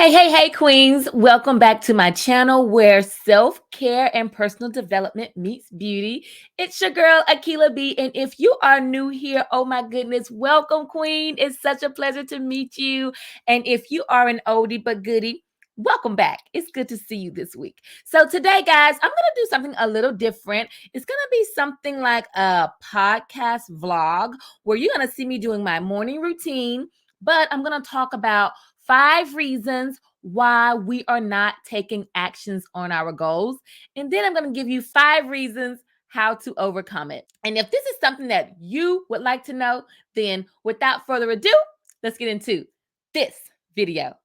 Hey, queens. Welcome back to my channel where self-care and personal development meets beauty. It's your girl, Akila B. And if you are new here, oh my goodness, welcome, queen. It's such a pleasure to meet you. And if you are an oldie but goodie, welcome back. It's good to see you this week. So today, guys, I'm going to do something a little different. It's going to be something like a podcast vlog where you're going to see me doing my morning routine, but I'm going to talk about 5 reasons why we are not taking actions on our goals. And then I'm going to give you 5 reasons how to overcome it. And if this is something that you would like to know, then without further ado, let's get into this video.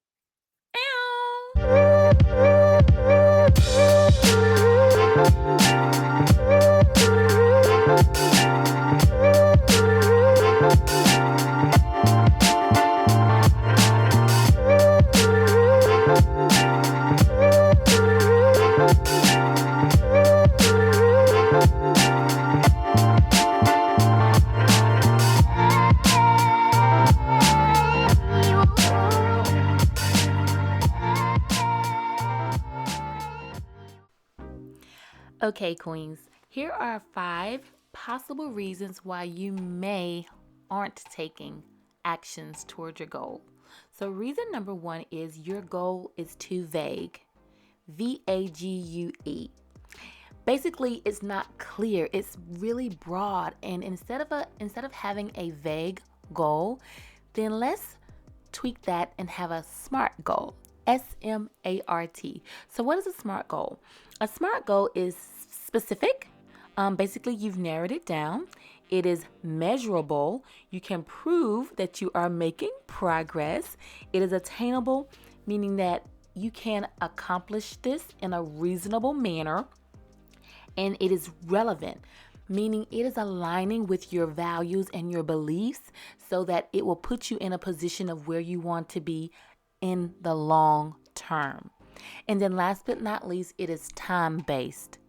Okay, queens, here are 5 possible reasons why you aren't taking actions toward your goal. So reason number 1 is your goal is too vague. VAGUE. Basically, it's not clear. It's really broad. And instead of having a vague goal, then let's tweak that and have a SMART goal. SMART. So what is a SMART goal? A SMART goal is specific. Basically, you've narrowed it down. It is measurable. You can prove that you are making progress. It is attainable, meaning that you can accomplish this in a reasonable manner. And it is relevant, meaning it is aligning with your values and your beliefs so that it will put you in a position of where you want to be in the long term. And then last but not least, it is time-based.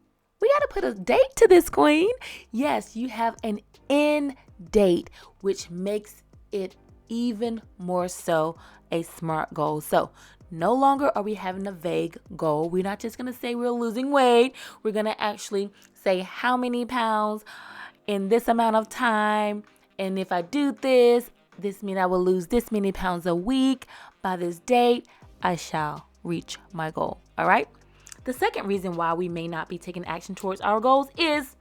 We got to put a date to this, queen. Yes, you have an end date, which makes it even more so a SMART goal. So no longer are we having a vague goal. We're not just going to say we're losing weight. We're going to actually say how many pounds in this amount of time. And if I do this means I will lose this many pounds a week. By this date, I shall reach my goal. All right. The second reason why we may not be taking action towards our goals is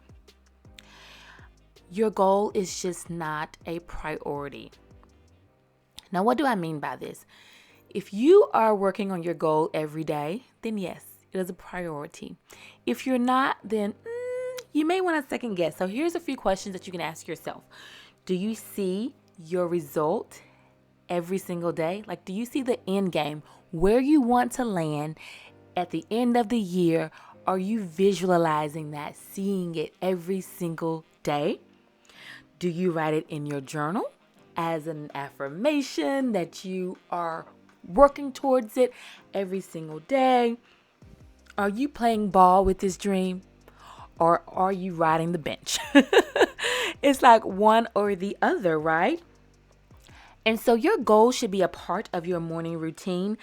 your goal is just not a priority. Now, what do I mean by this? If you are working on your goal every day, then yes, it is a priority. If you're not, then you may want to second guess. So here's a few questions that you can ask yourself. Do you see your result every single day? Like, do you see the end game, where you want to land at the end of the year? Are you visualizing that, seeing it every single day? Do you write it in your journal as an affirmation that you are working towards it every single day? Are you playing ball with this dream, or are you riding the bench? It's like one or the other, right? And so your goal should be a part of your morning routine.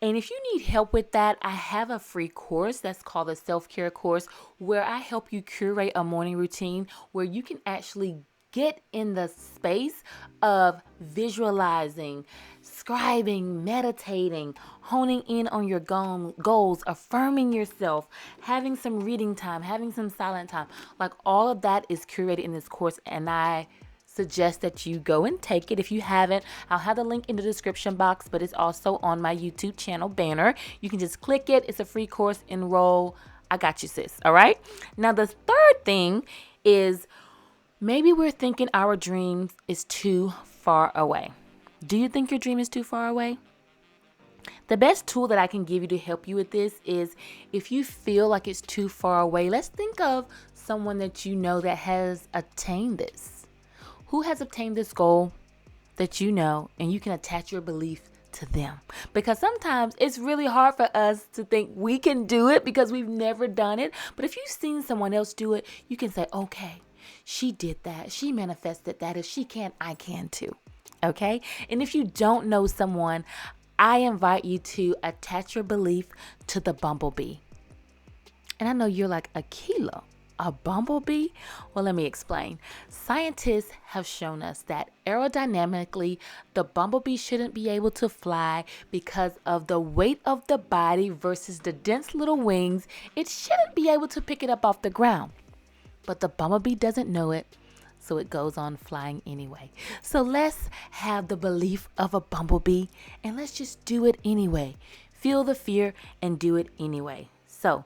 And if you need help with that, I have a free course that's called the self-care course, where I help you curate a morning routine where you can actually get in the space of visualizing, scribing, meditating, honing in on your goals, affirming yourself, having some reading time, having some silent time. Like, all of that is curated in this course, and I suggest that you go and take it. If you haven't, I'll have the link in the description box, but it's also on my YouTube channel banner. You can just click it. It's a free course. Enroll. I got you, sis. All right. Now, the third thing is maybe we're thinking our dream is too far away. Do you think your dream is too far away? The best tool that I can give you to help you with this is, if you feel like it's too far away, let's think of someone that you know that has attained this. Who has obtained this goal that you know, and you can attach your belief to them? Because sometimes it's really hard for us to think we can do it because we've never done it. But if you've seen someone else do it, you can say, okay, she did that. She manifested that. If she can, I can too. Okay? And if you don't know someone, I invite you to attach your belief to the bumblebee. And I know you're like, Akila, a bumblebee? Well, let me explain. Scientists have shown us that aerodynamically, the bumblebee shouldn't be able to fly because of the weight of the body versus the dense little wings. It shouldn't be able to pick it up off the ground. But the bumblebee doesn't know it, so it goes on flying anyway. So let's have the belief of a bumblebee and let's just do it anyway. Feel the fear and do it anyway. So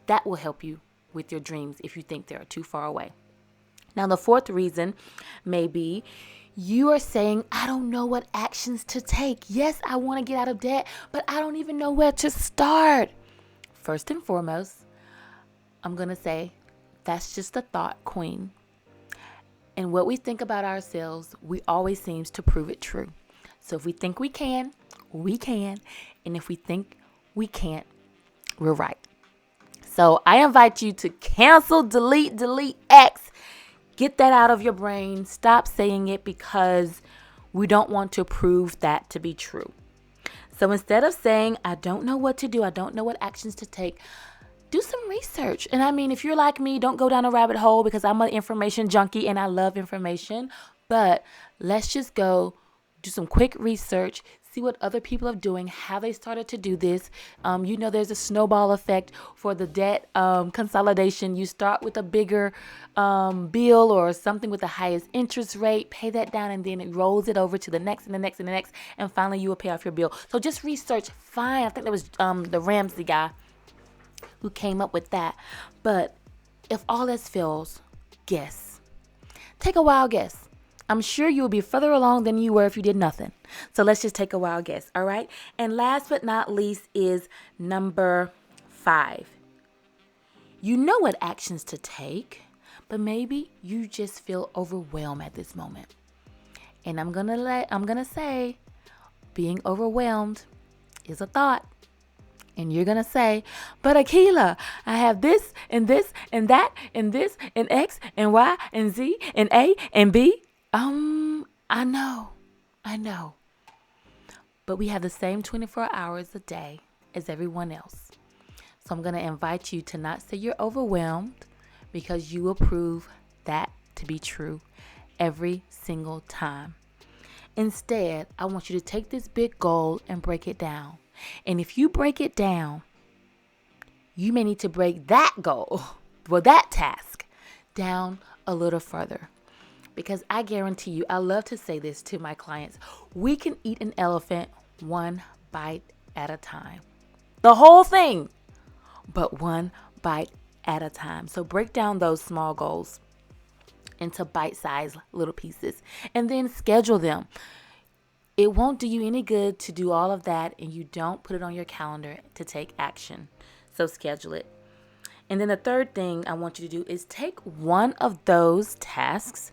that will help you with your dreams if you think they're too far away. Now, the fourth reason may be you are saying, I don't know what actions to take. Yes, I want to get out of debt, but I don't even know where to start. First and foremost, I'm going to say that's just a thought, queen. And what we think about ourselves, we always seems to prove it true. So if we think we can, we can. And if we think we can't, we're right. So I invite you to cancel, delete, X. Get that out of your brain. Stop saying it because we don't want to prove that to be true. So instead of saying, I don't know what to do, I don't know what actions to take, do some research. And I mean, if you're like me, don't go down a rabbit hole because I'm an information junkie and I love information. But let's just go do some quick research, see what other people are doing, how they started to do this. There's a snowball effect for the debt consolidation. You start with a bigger bill or something with the highest interest rate, pay that down, and then it rolls it over to the next and the next and the next. And finally, you will pay off your bill. So just research. Fine. I think that was the Ramsey guy who came up with that. But if all else fails, guess. Take a wild guess. I'm sure you'll be further along than you were if you did nothing. So let's just take a wild guess, all right? And last but not least is number 5. You know what actions to take, but maybe you just feel overwhelmed at this moment. And I'm gonna say, being overwhelmed is a thought. And you're going to say, but Akila, I have this and this and that and this and X and Y and Z and A and B. I know. But we have the same 24 hours a day as everyone else. So I'm going to invite you to not say you're overwhelmed because you will prove that to be true every single time. Instead, I want you to take this big goal and break it down. And if you break it down, you may need to break that goal, that task, down a little further. Because I guarantee you, I love to say this to my clients, we can eat an elephant one bite at a time. The whole thing, but one bite at a time. So break down those small goals into bite-sized little pieces and then schedule them. It won't do you any good to do all of that and you don't put it on your calendar to take action. So schedule it. And then the third thing I want you to do is take one of those tasks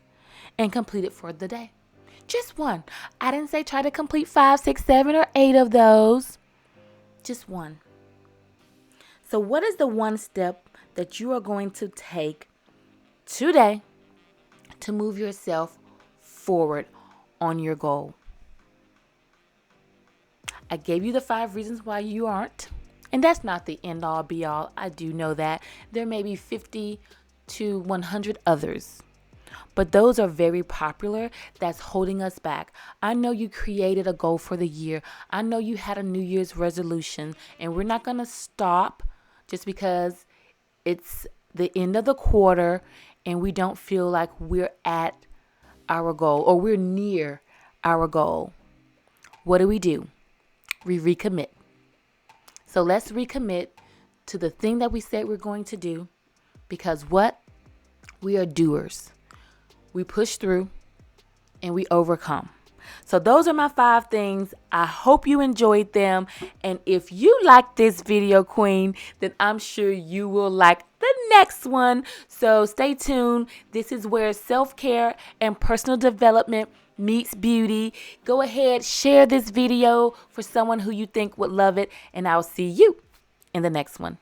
and complete it for the day. Just one. I didn't say try to complete 5, 6, 7, or 8 of those. Just one. So what is the one step that you are going to take today to move yourself forward on your goal? I gave you the 5 reasons why you aren't. And that's not the end all be all. I do know that. There may be 50 to 100 others. But those are very popular. That's holding us back. I know you created a goal for the year. I know you had a New Year's resolution. And we're not going to stop just because it's the end of the quarter and we don't feel like we're at our goal or we're near our goal. What do? We recommit. So let's recommit to the thing that we said we're going to do because what? We are doers. We push through and we overcome. So those are my 5 things. I hope you enjoyed them. And if you like this video, Queen, then I'm sure you will like the next one. So stay tuned. This is where self-care and personal development meets beauty. Go ahead, share this video for someone who you think would love it. And I'll see you in the next one.